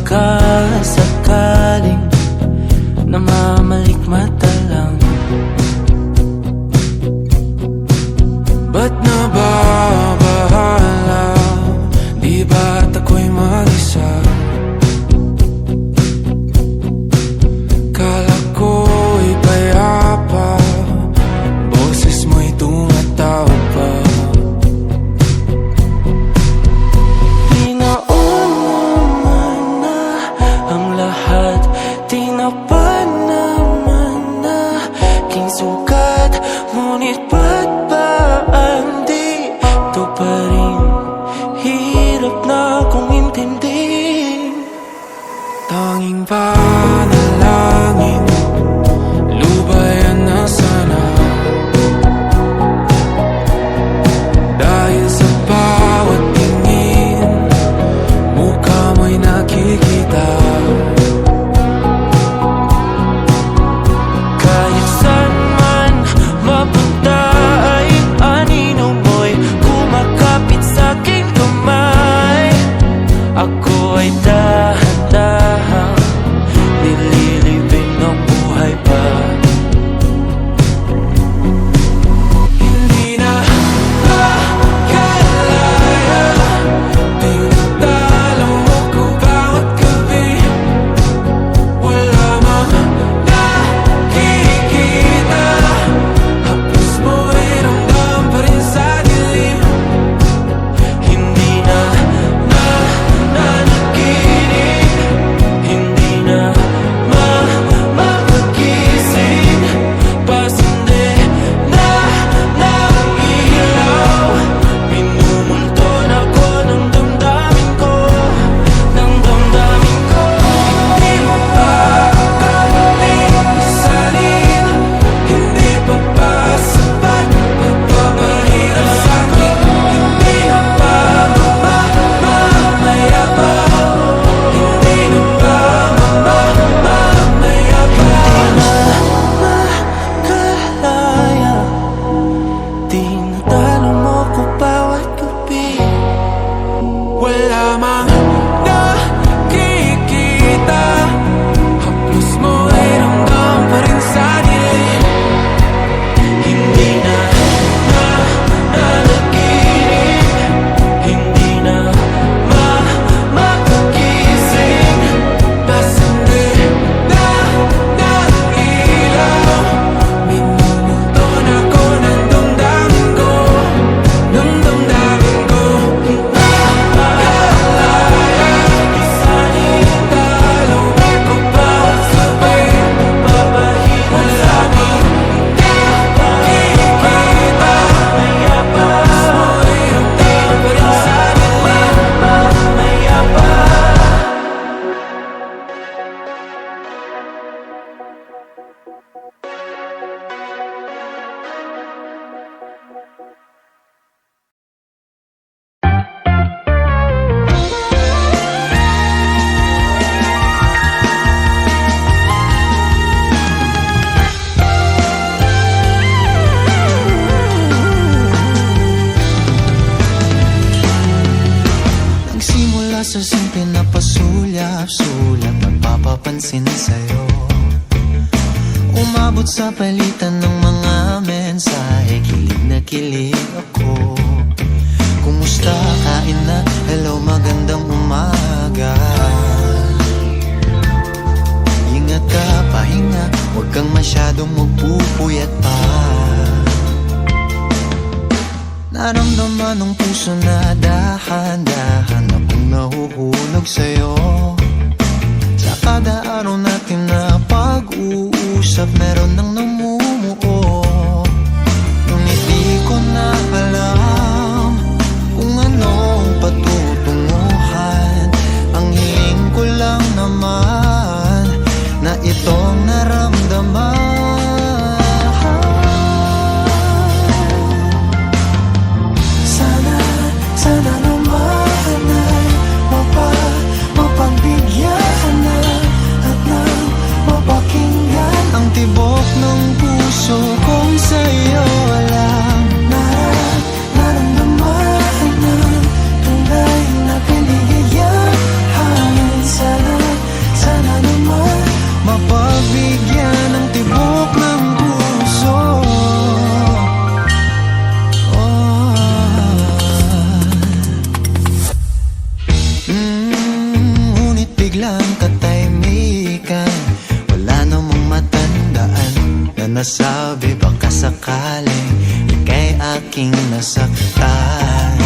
sakaling namamalikmata lang. Ba't nababahala? Di ba't ako'y mag-isa? Kala ko'y payapa, boses mo'y tumatawag pa. Di naman na ang lahat, di na pa naman na king sukat. Ngunit ba't ba di ito pa rin? Hirap na kong intindihin. Tanging panalangin, lubayan na sana. Dahil sa bawat tingin, mukha mo'y nakikita. Kahit saan man mapunta ay anino mo'y kumakapit sa aking kamay. Ako ay dahan-dahan nililibing ng buhay pa. Hindi na makalaya, tinatalo mo ko bawat gabi. Wala mang nakikita, hapos mo ay ramdam pa rin sa dilim. Hindi na nanaginip, hindi na mapagising. Pasindi na ng ilaw, minumulton ako ng damdamin ko, ng damdamin ko. Hindi mo pa kailangang isalin, hindi pa ba sapat magpapahirap sa'kin? Hindi na ba mamayabang? Hindi na ba mamayabang? Makalaya, tinatalo mo ko bawat gabi. Wala mang nakikita, haplos mo ay ramdam pa rin sa dilim. Hindi na nanaginip, hindi na mapagising. Pasindi na ng ilaw, minumulton ako ng damdamin ko, ng damdamin ko. Nakalaya, isanin talo ko bawat sabi, papahirap sa'kin. Nakikita, mayabang, mo'y ramdam pa rin sa dilim. Mayabang. Nagsimula sa simple na pasulyap-sulat, nagpapapansin sa'yo. Umabot sa palitan ng mga mensahe, kilig na kilig ako. Kumusta, kain na, hello, magandang umaga. Ingat ka, pahinga, huwag kang masyadong magpupuyat pa. Naramdaman ng puso na dahan-dahan akong nahuhulog sa'yo. Sa kada araw natin na pag-uusap, meron nang namumuo. Ngunit di ko na alam kung anong patutunguhan. Ang hiling ko lang naman na itong naramdaman. Sana naman ay Ngunit biglang katahimikan, wala namang matandaan na nasabi baka sakaling ika'y aking nasaktan.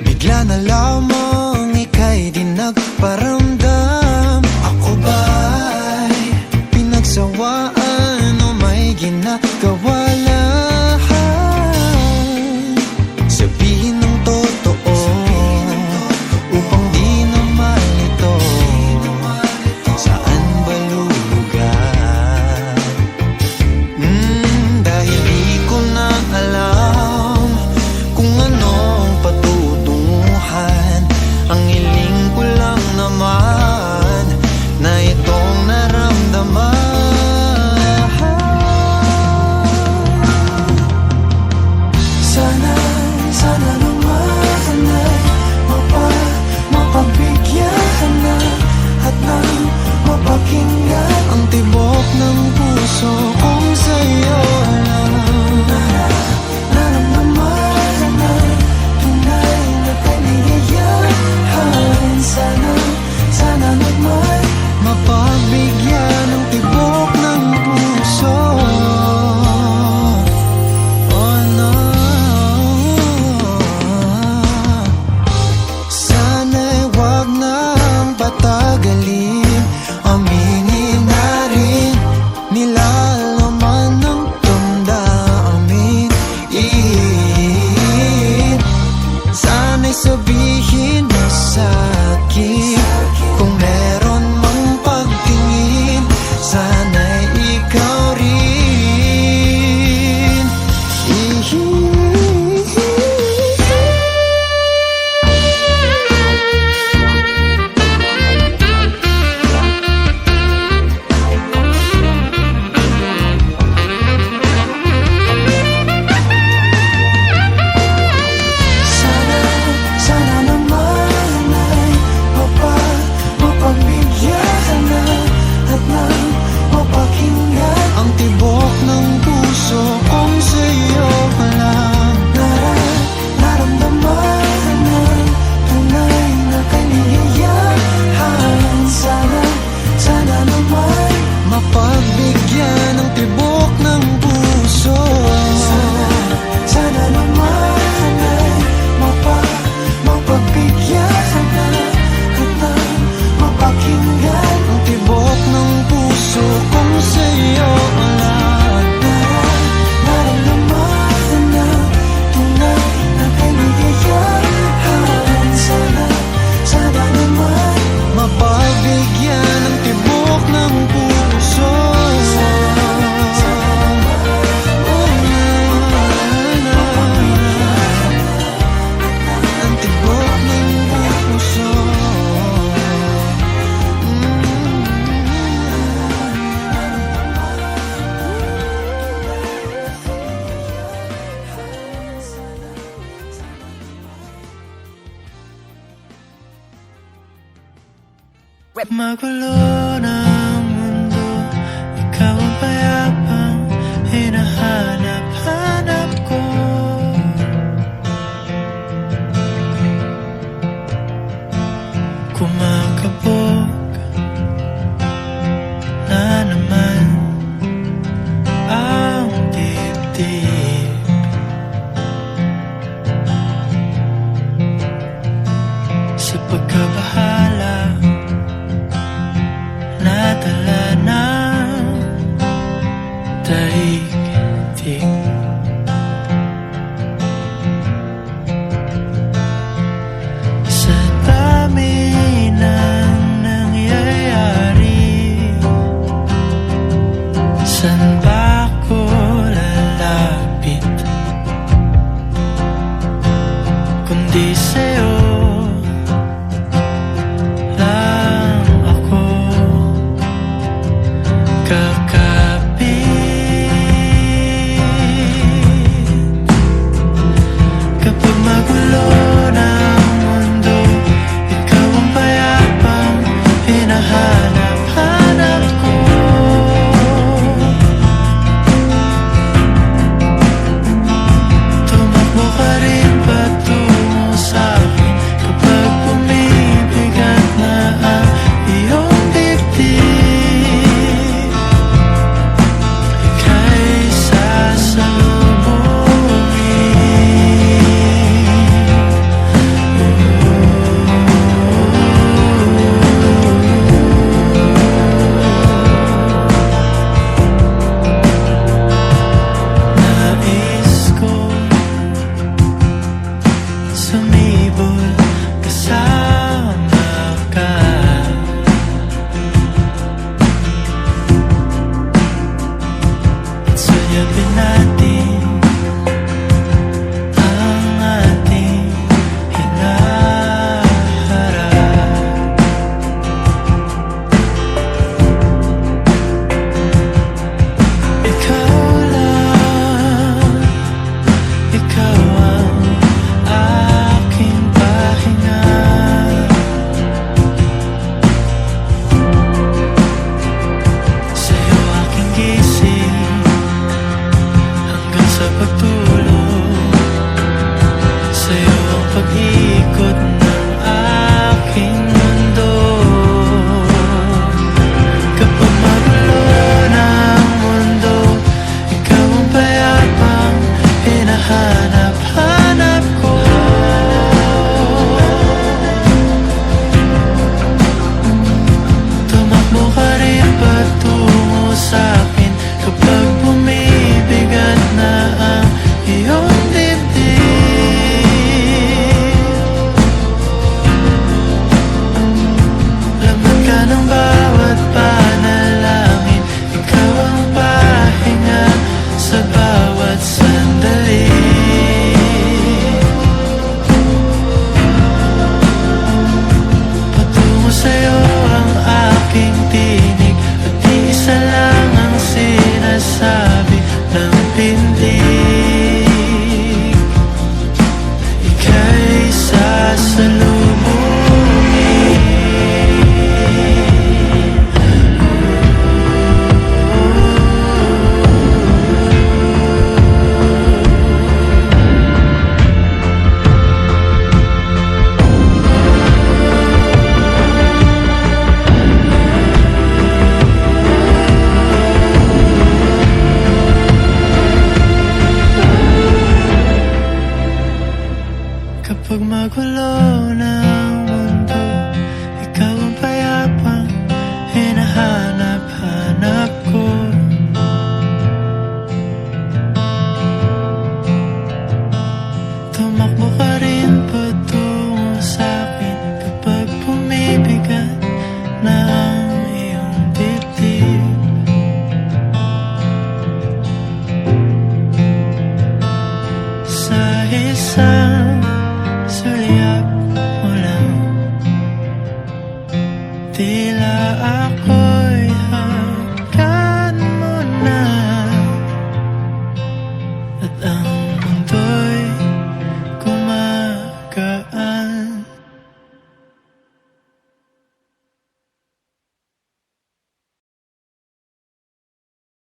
Bigla na lamang ika'y di nagparamdam. Ako ba'y pinagsawaan o may ginagawa lahat? Sabihin ng totoo upang di na malito. Saan ba lulugar? Dahil di ko na alam kung anong patutunguhan. Ang hiling ko lang naman na itong naramdaman. Sana lumahan ay mapagbigyan ka na at nang mapakinggan Ang tibok ng puso kung sa'yo lang. naramdaman na tunay na kaligayahan. Sana naman Mapagbigyan ng tibok ng puso. Oh no. Sana'y wag nang patagalin. Aminin na rin nilalaman ng damdamin. Sana'y sabihin mo sa'kin kung meron mang pagtingin. Sana'y ikaw rin. Sana naman ay mapagbigyan ka na at nang mapakinggan Ang tibok ng puso kung sa'yo lang. naramdaman na tunay na kaligayahan. Sana naman Mapagbigyan ng tibok ng puso. Sana naman ay mapagbigyan ka na at nang mapakinggan Ang tibok ng puso kung sa'yo lang. naramdaman na tunay na kaligayahan. Sana naman Mapagbigyan ng tibok ng puso. Ang tibok ng puso. Magulo ng mundo, ikaw ang payapang hinahanap-hanap ko. Kumakabog na naman ang dibdib. Sa pagkabahala nadala ng daigdig. Sa dami ng nangyayari, saan ba ako lalapit kundi sa'yo lang ako kakapit. na ang mundo. Ikaw ang payapang hinahanap-hanap ko. Tumakbo ka rin patungo sa'kin kapag bumibigat na ang iyong dibdib. Sa isang sulyap mo lang, tila ako